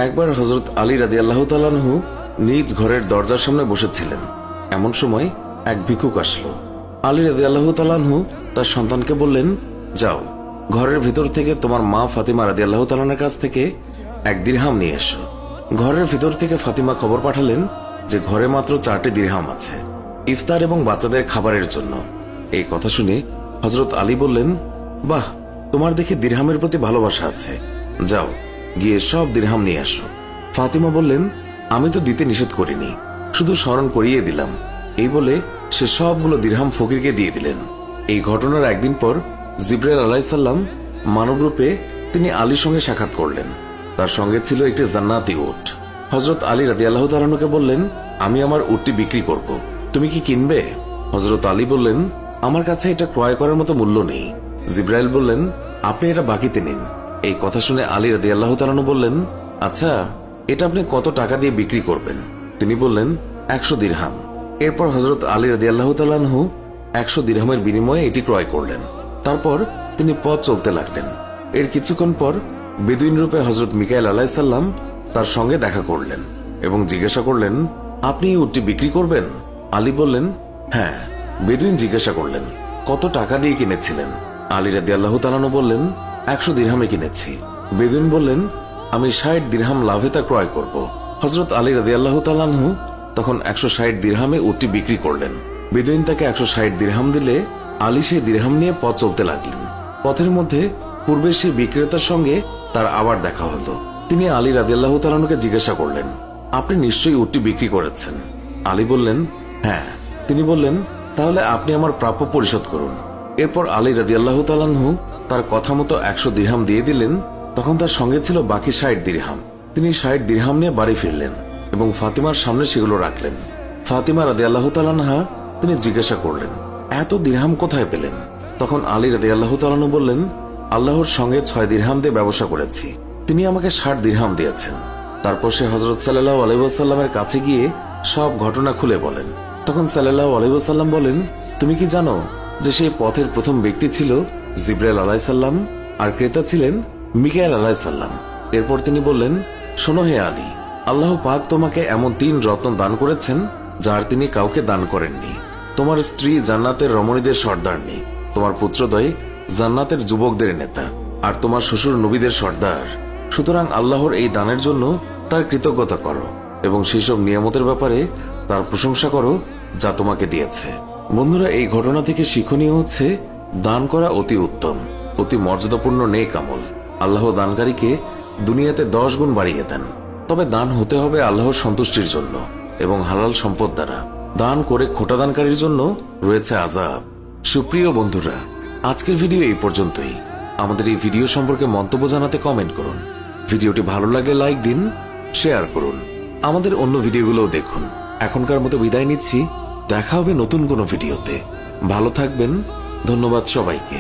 একবার হযরত আলী রাদিয়াল্লাহু তাআলা আনহু নিজ ঘরের দরজার সামনে বসেছিলেন। এমন সময় এক ভিক্ষুক আসলো। আলী রাদিয়াল্লাহু তাআলা আনহু তার সন্তানকে বললেন, যাও ঘরের ভিতর থেকে তোমার মা ফাতিমা রাদিয়াল্লাহু তাআলার কাছ থেকে 1 দিরহাম নিয়ে এসো। ঘরের ভিতর থেকে ফাতিমা খবর পাঠালেন যে ঘরে মাত্র 4টি দিরহাম আছে, ইফতার এবং বাচ্চাদের খাবারের জন্য। এই কথা শুনে হযরত আলী বললেন, বাহ, তোমার দেখি দিরহামের প্রতি ভালোবাসা আছে, যাও গিয়ে সব দিরহাম নিয়ে আসো। ফাতিমা বললেন, আমি তো দিতে নিষেধ করিনি, শুধু স্মরণ করিয়ে দিলাম। এই বলে সে সবগুলো দিরহাম ফকিরকে দিয়ে দিলেন। এই ঘটনার একদিন পর জিবরাইল আলাইহিস সালাম মানবরূপে তিনি আলীর সঙ্গে সাক্ষাৎ করলেন। তার সঙ্গে ছিল একটি জান্নাতি উট। হযরত আলী রাদিয়াল্লাহু তাআলা আনহুকে বললেন, আমি আমার উটটি বিক্রি করব, তুমি কি কিনবে? হযরত আলী বললেন, আমার কাছে এটা ক্রয় করার মতো মূল্য নেই। জিবরাইল বললেন, আপনি এটা বাকিতে নিন। এই কথা শুনে আলী রাদিয়াল্লাহু তাআলা আনহু বললেন, আচ্ছা, এটা আপনি কত টাকা দিয়ে বিক্রি করবেন? তিনি বললেন, 100 দিরহাম। এরপর হযরত আলী রাদিয়াল্লাহু তাআলা আনহু 100 দিরহামের বিনিময়ে এটি ক্রয় করলেন। তারপর তিনি পথ চলতে লাগলেন। এর কিছুক্ষণ পর বেদুইন রূপে হযরত মিকাইল আলাইহিস সালাম তার সঙ্গে দেখা করলেন এবং জিজ্ঞাসা করলেন, আপনি এই উটটি বিক্রি করবেন? আলী বললেন, হ্যাঁ। বেদুইন জিজ্ঞাসা করলেন, কত টাকা দিয়ে কিনেছিলেন? আলী রাদিয়াল্লাহু তাআলা আনহু বললেন, 100 দিরহামে কিনেছি। বেদুইন বললেন, আমি 60 দিরহাম লাভে তা ক্রয় করব। হযরত আলী রাদিয়াল্লাহু তাআলা আনহু তখন 160 দিরহামে উটটি বিক্রি করলেন। বেদুইন তাকে 160 দিরহাম দিলে আলী সেই দিরহাম নিয়ে পথ চলতে লাগলেন। পথের মধ্যে পূর্বে সেই বিক্রেতার সঙ্গে তার আবার দেখা হলো। তিনি আলী রাদিয়াল্লাহু তাআলা আনহুকে জিজ্ঞাসা করলেন, আপনি নিশ্চয়ই উটটি বিক্রি করেছেন? আলী বললেন, হ্যাঁ। তিনি বললেন, তাহলে আপনি আমার প্রাপ্য পরিশোধ করুন। এরপর আলী রাদিয়াল্লাহু তাআলা আনহু তার কথা মতো 100 দিরহাম দিয়ে দিলেন। তখন তার সঙ্গে ছিল বাকি 60 দিরহাম। তিনি 60 দিরহাম নিয়ে বাড়ি ফিরলেন এবং ফাতিমার সামনে সেগুলো রাখলেন। ফাতিমা রাদিয়াল্লাহু তাআলা আনহা তিনি জিজ্ঞাসা করলেন, এত দিরহাম কোথায় পেলেন? তখন আলী রাদিয়াল্লাহু তাআলা আনহু বললেন, আল্লাহর সঙ্গে 6 দিরহাম দিয়ে ব্যবসা করেছি, তিনি আমাকে 60 দিরহাম দিয়েছেন। তারপর সে হযরত সাল্লাল্লাহু আলাইহি ওয়াসাল্লামের কাছে গিয়ে সব ঘটনা খুলে বলেন। তখন সাল্লাল্লাহু আলাইহি ওয়াসাল্লাম বলেন, তুমি কি জানো যে সেই পথের প্রথম ব্যক্তি ছিল জিবরাইল আলাইহিস সালাম আর ক্রেতা ছিলেন মিকাইল আলাইহিস সালাম? এরপর তিনি বললেন, শোনো হে আলী, আল্লাহ পাক তোমাকে এমন 3 রত্ন দান করেছেন যার তিনি কাউকে দান করেননি। তোমার স্ত্রী জান্নাতের রমণীদের সর্দারনি, তোমার পুত্রদ্বয় জান্নাতের যুবকদের নেতা, আর তোমার শ্বশুর নবীদের সর্দার। সুতরাং আল্লাহর এই দানের জন্য তার কৃতজ্ঞতা করো এবং সেই সব নিয়ামতের ব্যাপারে তার প্রশংসা করো যা তোমাকে দিয়েছে। বন্ধুরা, এই ঘটনা থেকে শিক্ষণীয় হচ্ছে, দান করা অতি উত্তম, অতি মর্যাদাপূর্ণ নেক আমল। আল্লাহ দানকারীকে দুনিয়াতে 10 গুণ বাড়িয়ে দেন। তবে দান হতে হবে আল্লাহর সন্তুষ্টির জন্য এবং হালাল সম্পদ দ্বারা। দান করে খোটা দানকারীর জন্য রয়েছে আযাব। সুপ্রিয় বন্ধুরা, আজকের ভিডিও এই পর্যন্তই। আমাদের এই ভিডিও সম্পর্কে মন্তব্য জানাতে কমেন্ট করুন। ভিডিওটি ভালো লাগলে লাইক দিন, শেয়ার করুন। আমাদের অন্য ভিডিওগুলোও দেখুন। এখনকার মতো বিদায় নিচ্ছি, দেখা হবে নতুন কোনো ভিডিওতে। ভালো থাকবেন। ধন্যবাদ সবাইকে।